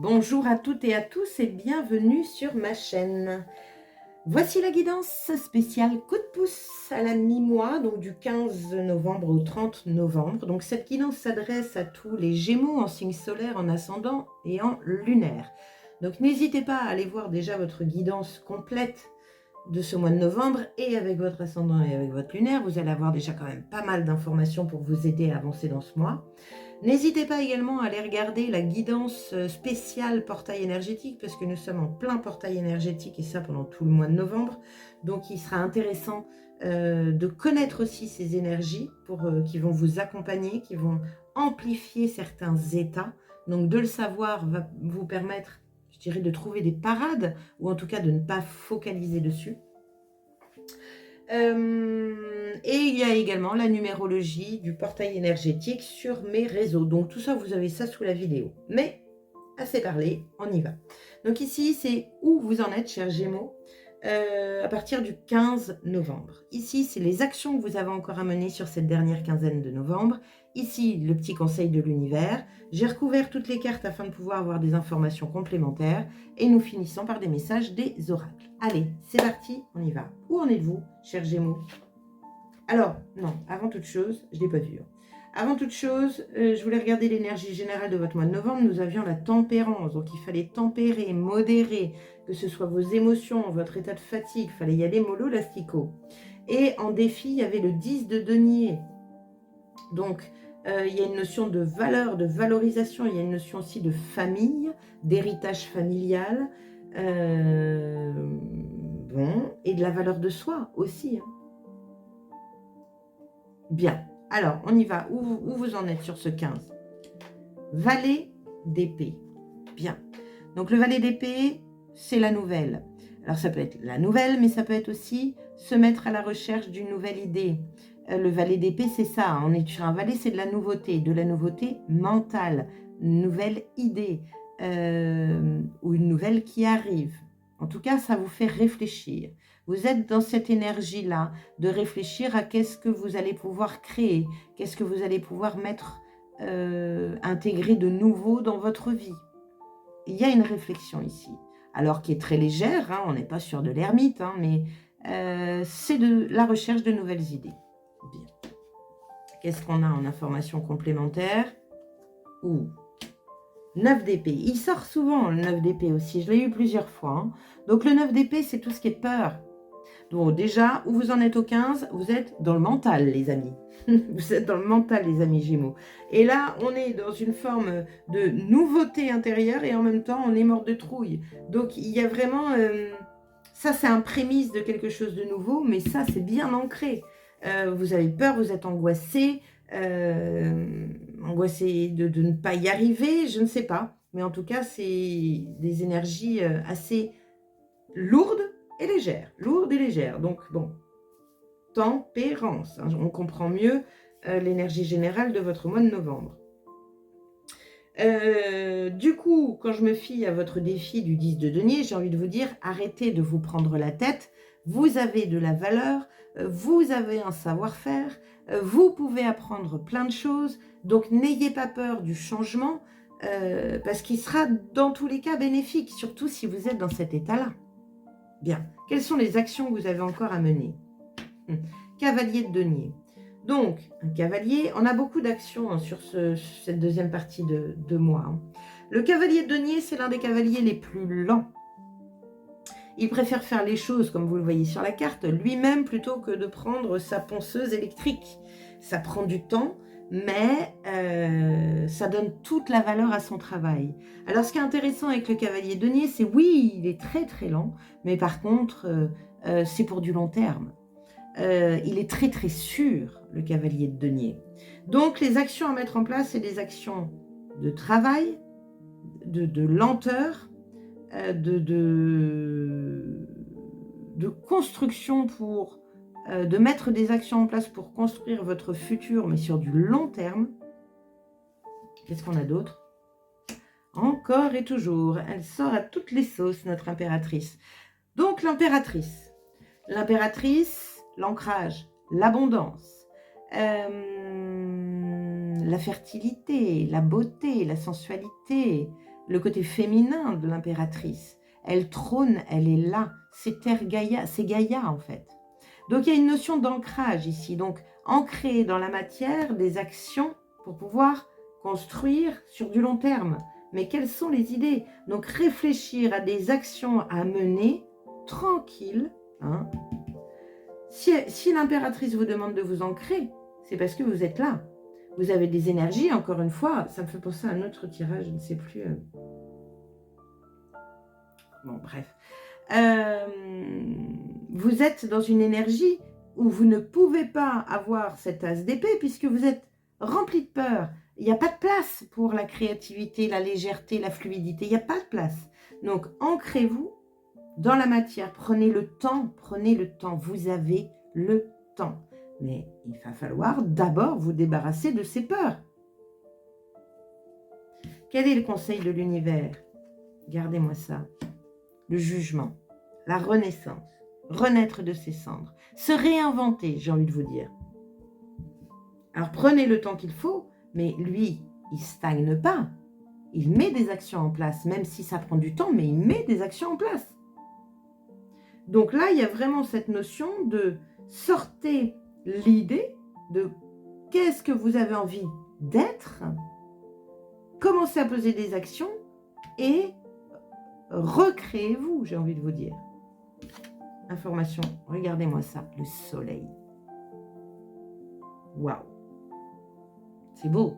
Bonjour à toutes et à tous et bienvenue sur ma chaîne. Voici la guidance spéciale coup de pouce à la mi-mois, donc du 15 novembre au 30 novembre. Donc cette guidance s'adresse à tous les Gémeaux en signe solaire, en ascendant et en lunaire. Donc n'hésitez pas à aller voir déjà votre guidance complète de ce mois de novembre et avec votre ascendant et avec votre lunaire. Vous allez avoir déjà quand même pas mal d'informations pour vous aider à avancer dans ce mois. N'hésitez pas également à aller regarder la guidance spéciale portail énergétique parce que nous sommes en plein portail énergétique et ça pendant tout le mois de novembre. Donc il sera intéressant de connaître aussi ces énergies qui vont vous accompagner, qui vont amplifier certains états. Donc de le savoir va vous permettre, je dirais, de trouver des parades ou en tout cas de ne pas focaliser dessus. Et il y a également la numérologie du portail énergétique sur mes réseaux. Donc tout ça, vous avez ça sous la vidéo. Mais assez parlé, on y va. Donc ici, c'est où vous en êtes, chers Gémeaux, à partir du 15 novembre. Ici, c'est les actions que vous avez encore à mener sur cette dernière quinzaine de novembre. Ici, le petit conseil de l'univers. J'ai recouvert toutes les cartes afin de pouvoir avoir des informations complémentaires. Et nous finissons par des messages des oracles. Allez, c'est parti, on y va. Où en êtes-vous, chers Gémeaux? Alors, non, avant toute chose, je ne l'ai pas vu. Avant toute chose, je voulais regarder l'énergie générale de votre mois de novembre. Nous avions la tempérance, donc il fallait tempérer, modérer, que ce soit vos émotions, votre état de fatigue, il fallait y aller mollo lastico. Et en défi, il y avait le 10 de denier. Donc, il y a une notion de valeur, de valorisation, il y a une notion aussi de famille, d'héritage familial, bon, et de la valeur de soi aussi. Bien, alors on y va. Où vous en êtes sur ce 15? Valet d'épée. Bien. Donc le valet d'épée, c'est la nouvelle. Alors ça peut être la nouvelle, mais ça peut être aussi se mettre à la recherche d'une nouvelle idée. Le valet d'épée, c'est ça. On est sur un valet, c'est de la nouveauté mentale, une nouvelle idée ou une nouvelle qui arrive. En tout cas, ça vous fait réfléchir. Vous êtes dans cette énergie-là de réfléchir à qu'est-ce que vous allez pouvoir créer, qu'est-ce que vous allez pouvoir mettre, intégrer de nouveau dans votre vie. Il y a une réflexion ici, alors qui est très légère, hein, on n'est pas sur de l'ermite, hein, mais c'est de la recherche de nouvelles idées. Bien. Qu'est-ce qu'on a en information complémentaire? 9 d'épée. Il sort souvent le 9 d'épée aussi, je l'ai eu plusieurs fois. Hein. Donc le 9 d'épée, c'est tout ce qui est peur. Donc déjà, où vous en êtes au 15, vous êtes dans le mental, les amis. Vous êtes dans le mental, les amis Gémeaux. Et là, on est dans une forme de nouveauté intérieure et en même temps, on est mort de trouille. Donc, il y a vraiment... ça, c'est un prémisse de quelque chose de nouveau, mais ça, c'est bien ancré. Vous avez peur, vous êtes angoissé, angoissé de ne pas y arriver, je ne sais pas. Mais en tout cas, c'est des énergies assez lourdes et légères. Lourdes et légères. Donc, bon, tempérance. Hein, on comprend mieux l'énergie générale de votre mois de novembre. Du coup, quand je me fie à votre défi du 10 de denier, j'ai envie de vous dire, arrêtez de vous prendre la tête. Vous avez de la valeur, vous avez un savoir-faire, vous pouvez apprendre plein de choses. Donc, n'ayez pas peur du changement parce qu'il sera dans tous les cas bénéfique, surtout si vous êtes dans cet état-là. Bien. Quelles sont les actions que vous avez encore à mener? Cavalier de denier. Donc, un cavalier, on a beaucoup d'actions hein, sur cette deuxième partie de mois. Hein. Le cavalier de denier, c'est l'un des cavaliers les plus lents. Il préfère faire les choses, comme vous le voyez sur la carte, lui-même plutôt que de prendre sa ponceuse électrique. Ça prend du temps, mais ça donne toute la valeur à son travail. Alors, ce qui est intéressant avec le cavalier de denier, c'est oui, il est très très lent, mais par contre, c'est pour du long terme. Il est très très sûr, le cavalier de denier. Donc, les actions à mettre en place, c'est des actions de travail, de lenteur, de construction pour... de mettre des actions en place pour construire votre futur, mais sur du long terme. Qu'est-ce qu'on a d'autre? Encore et toujours, elle sort à toutes les sauces, notre impératrice. Donc, l'impératrice. L'impératrice, l'ancrage, l'abondance, la fertilité, la beauté, la sensualité, le côté féminin de l'impératrice. Elle trône, elle est là. C'est Terre Gaïa, c'est Gaïa en fait. Donc il y a une notion d'ancrage ici. Donc ancrer dans la matière des actions pour pouvoir construire sur du long terme. Mais quelles sont les idées? Donc réfléchir à des actions à mener tranquille. Hein. Si l'impératrice vous demande de vous ancrer, c'est parce que vous êtes là. Vous avez des énergies, encore une fois, ça me fait penser à un autre tirage, je ne sais plus. Bon, bref. Vous êtes dans une énergie où vous ne pouvez pas avoir cet as d'épée puisque vous êtes rempli de peur. Il n'y a pas de place pour la créativité, la légèreté, la fluidité. Il n'y a pas de place. Donc, ancrez-vous dans la matière. Prenez le temps. Prenez le temps. Vous avez le temps. Mais il va falloir d'abord vous débarrasser de ces peurs. Quel est le conseil de l'univers? Gardez-moi ça. Le jugement, la renaissance, renaître de ses cendres, se réinventer, j'ai envie de vous dire. Alors prenez le temps qu'il faut, mais lui, il stagne pas. Il met des actions en place, même si ça prend du temps, mais il met des actions en place. Donc là, il y a vraiment cette notion de sortez l'idée de qu'est-ce que vous avez envie d'être, commencez à poser des actions et recréez-vous, j'ai envie de vous dire. Information, regardez-moi ça, le soleil. Waouh, c'est beau.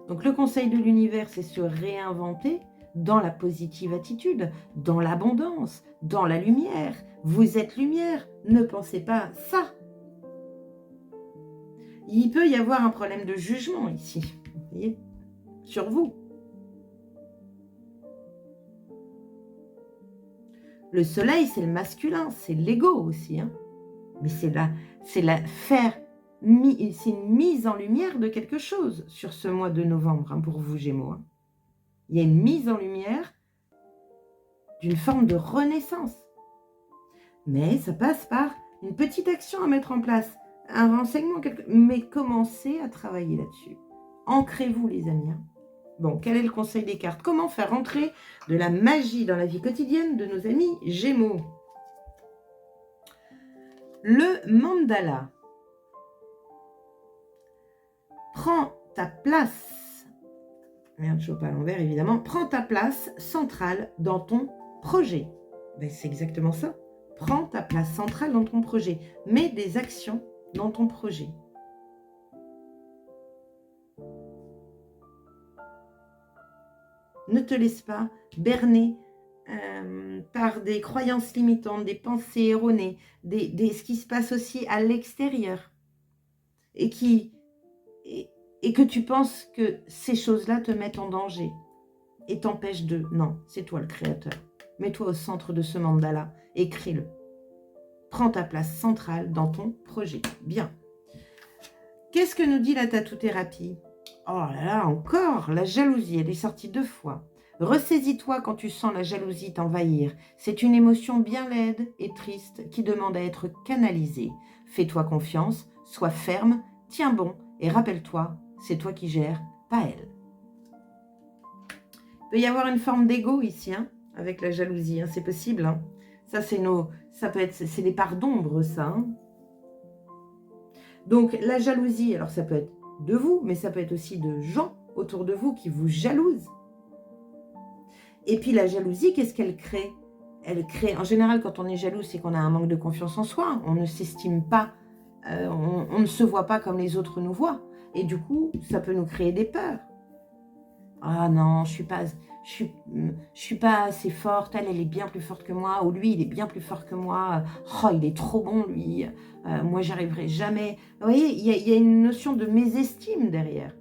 Donc le conseil de l'univers, c'est se réinventer dans la positive attitude, dans l'abondance, dans la lumière. Vous êtes lumière, ne pensez pas ça. Il peut y avoir un problème de jugement ici, vous voyez, sur vous. Le soleil, c'est le masculin, c'est l'ego aussi. Hein. Mais c'est une mise en lumière de quelque chose sur ce mois de novembre, hein, pour vous Gémeaux. Hein. Il y a une mise en lumière d'une forme de renaissance. Mais ça passe par une petite action à mettre en place, un renseignement, mais commencez à travailler là-dessus. Ancrez-vous les amis. Hein. Bon, quel est le conseil des cartes? Comment faire entrer de la magie dans la vie quotidienne de nos amis Gémeaux? Le mandala. Prends ta place. Merde, je ne vois pas à l'envers, évidemment. Prends ta place centrale dans ton projet. Ben, c'est exactement ça. Prends ta place centrale dans ton projet. Mets des actions dans ton projet. Ne te laisse pas berner par des croyances limitantes, des pensées erronées, ce qui se passe aussi à l'extérieur. Et que tu penses que ces choses-là te mettent en danger et t'empêchent de... Non, c'est toi le créateur. Mets-toi au centre de ce mandala, écris-le. Prends ta place centrale dans ton projet. Bien. Qu'est-ce que nous dit la tatou-thérapie? Oh là là, encore, la jalousie, elle est sortie 2 fois. Ressaisis-toi quand tu sens la jalousie t'envahir. C'est une émotion bien laide et triste qui demande à être canalisée. Fais-toi confiance, sois ferme, tiens bon et rappelle-toi, c'est toi qui gères, pas elle. Il peut y avoir une forme d'ego ici, hein, avec la jalousie, hein, c'est possible. Hein. Ça, c'est les parts d'ombre, ça. Hein. Donc, la jalousie, alors ça peut être de vous, mais ça peut être aussi de gens autour de vous qui vous jalousent. Et puis, la jalousie, qu'est-ce qu'elle crée? Elle crée, en général, quand on est jaloux, c'est qu'on a un manque de confiance en soi. On ne s'estime pas, on ne se voit pas comme les autres nous voient. Et du coup, ça peut nous créer des peurs. Ah non, je suis pas assez forte, elle est bien plus forte que moi, ou lui, il est bien plus fort que moi, oh, il est trop bon, lui, moi, j'y arriverai jamais. Vous voyez, il y a une notion de mésestime derrière.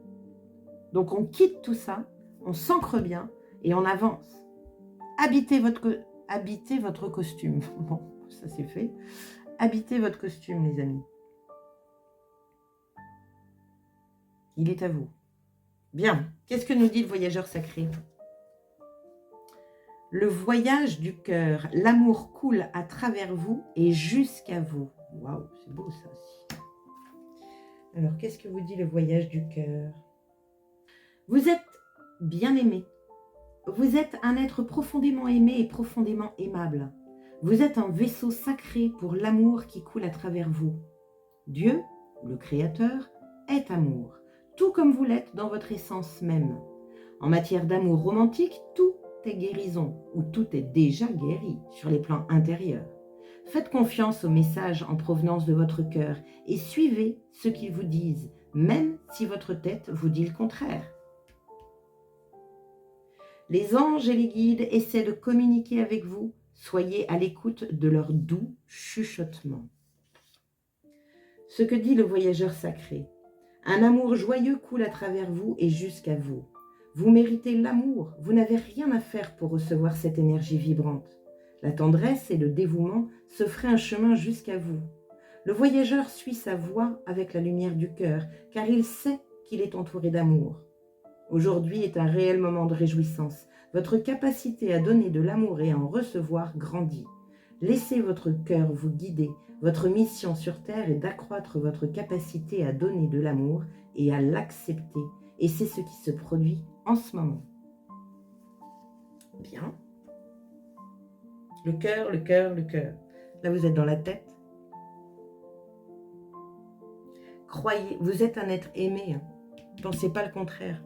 Donc, on quitte tout ça, on s'ancre bien et on avance. Habitez votre costume. Bon, ça c'est fait. Habitez votre costume, les amis. Il est à vous. Bien. Qu'est-ce que nous dit le voyageur sacré? Le voyage du cœur. L'amour coule à travers vous et jusqu'à vous. Waouh, c'est beau ça aussi. Alors, qu'est-ce que vous dit le voyage du cœur? Vous êtes bien-aimé. Vous êtes un être profondément aimé et profondément aimable. Vous êtes un vaisseau sacré pour l'amour qui coule à travers vous. Dieu, le Créateur, est amour, tout comme vous l'êtes dans votre essence même. En matière d'amour romantique, tout est guérison, ou tout est déjà guéri sur les plans intérieurs. Faites confiance aux messages en provenance de votre cœur et suivez ce qu'ils vous disent, même si votre tête vous dit le contraire. Les anges et les guides essaient de communiquer avec vous. Soyez à l'écoute de leurs doux chuchotements. Ce que dit le voyageur sacré. Un amour joyeux coule à travers vous et jusqu'à vous. Vous méritez l'amour. Vous n'avez rien à faire pour recevoir cette énergie vibrante. La tendresse et le dévouement se feraient un chemin jusqu'à vous. Le voyageur suit sa voie avec la lumière du cœur, car il sait qu'il est entouré d'amour. Aujourd'hui est un réel moment de réjouissance. Votre capacité à donner de l'amour et à en recevoir grandit. Laissez votre cœur vous guider. Votre mission sur Terre est d'accroître votre capacité à donner de l'amour et à l'accepter. Et c'est ce qui se produit en ce moment. Bien. Le cœur, le cœur, le cœur. Là, vous êtes dans la tête. Croyez, vous êtes un être aimé. Ne pensez pas le contraire.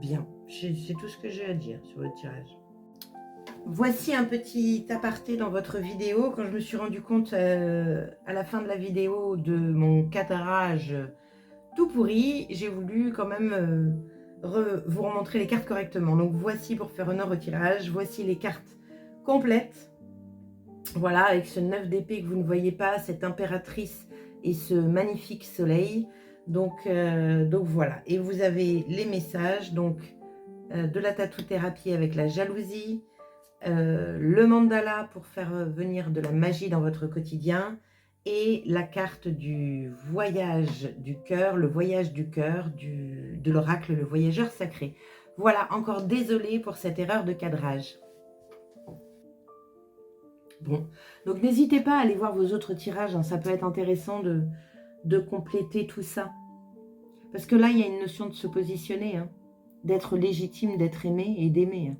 Bien, c'est tout ce que j'ai à dire sur votre tirage. Voici un petit aparté dans votre vidéo. Quand je me suis rendu compte à la fin de la vidéo de mon cadrage tout pourri, j'ai voulu quand même vous remontrer les cartes correctement. Donc voici, pour faire honneur au tirage, voici les cartes complètes. Voilà, avec ce 9 d'épée que vous ne voyez pas, cette impératrice et ce magnifique soleil. Donc voilà, et vous avez les messages donc de la tatou-thérapie avec la jalousie, le mandala pour faire venir de la magie dans votre quotidien et la carte du voyage du cœur, le voyage du cœur de l'oracle, le voyageur sacré. Voilà, encore désolée pour cette erreur de cadrage. Bon, donc n'hésitez pas à aller voir vos autres tirages, hein, ça peut être intéressant de compléter tout ça. Parce que là, il y a une notion de se positionner, hein, d'être légitime, d'être aimé et d'aimer. Hein.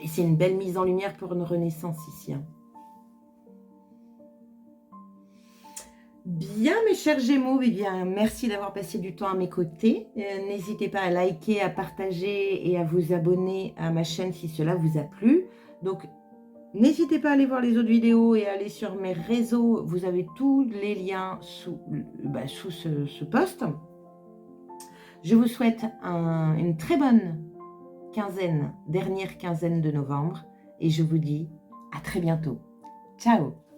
Et c'est une belle mise en lumière pour une renaissance ici. Hein. Bien, mes chers Gémeaux, eh bien, merci d'avoir passé du temps à mes côtés. N'hésitez pas à liker, à partager et à vous abonner à ma chaîne si cela vous a plu. Donc, n'hésitez pas à aller voir les autres vidéos et à aller sur mes réseaux. Vous avez tous les liens sous ce post. Je vous souhaite une très bonne dernière quinzaine de novembre. Et je vous dis à très bientôt. Ciao!